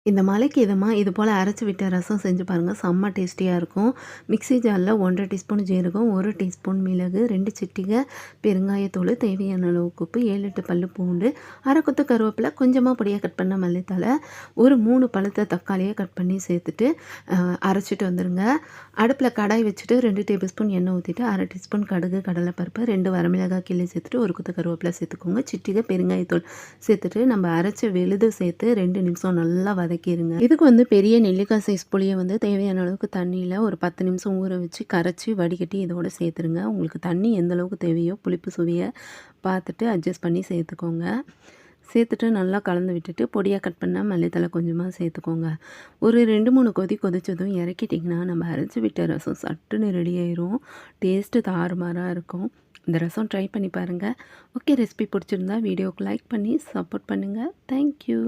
இந்த மழைக்கு இது போல் அரைச்சி விட்ட ரசம் செஞ்சு பாருங்கள், செம்ம டேஸ்டியாக இருக்கும். மிக்ஸி ஜாரில் 1 1/2 டீஸ்பூன் ஜீரகம், 1 டீஸ்பூன் மிளகு, 2 சிட்டிகை பெருங்காயத்தூள், தேவையான அளவுக்கு உப்பு, 7 8 பல்லு பூண்டு, அரை கொத்து கருவேப்பிலை, கொஞ்சமாக பொடியாக கட் பண்ண மல்லித்தழை, ஒரு 3 பழுத்த தக்காளியை கட் பண்ணி சேர்த்துட்டு அரைச்சிட்டு வந்துடுங்க. அடுப்பில் கடாய் வச்சுட்டு 2 டேபிள் ஸ்பூன் எண்ணெய் ஊற்றிட்டு, அரை டீஸ்பூன் கடுகு, கடலைப்பருப்பு, 2 வரமிளகாய் கிள்ளி சேர்த்துட்டு, ஒரு கொத்து கருவேப்பிலை சேர்த்துக்கோங்க. சிட்டிகை பெருங்காயத்தூள் சேர்த்துட்டு நம்ம அரைச்ச விழுது சேர்த்து 2 நிமிஷம் நல்லா வதக்கிடுங்க. இதுக்கு பெரிய நெல்லிக்காய் சைஸ் புளியை தேவையான அளவுக்கு தண்ணியில் ஒரு 10 நிமிஷம் ஊற வச்சு கரைச்சி வடிகட்டி இதோட சேர்த்துருங்க. உங்களுக்கு தண்ணி எந்த அளவுக்கு தேவையோ புளிப்பு சுவையை பார்த்துட்டு அட்ஜஸ்ட் பண்ணி சேர்த்துக்கோங்க. சேர்த்துட்டு நல்லா கலந்து விட்டுட்டு பொடியாக கட் பண்ண மல்லித்தழை கொஞ்சமாக சேர்த்துக்கோங்க. ஒரு 2 3 கொதி கொதிச்சதும் இறக்கிட்டிங்கன்னா நம்ம அரைச்சி விட்ட ரசம் சட்டுன்னு ரெடி ஆயிரும். டேஸ்ட்டு தாறுமாறாக இருக்கும். இந்த ரசம் ட்ரை பண்ணி பாருங்கள். ஓகே, ரெசிபி பிடிச்சிருந்தா வீடியோவுக்கு லைக் பண்ணி சப்போர்ட் பண்ணுங்கள். தேங்க்யூ.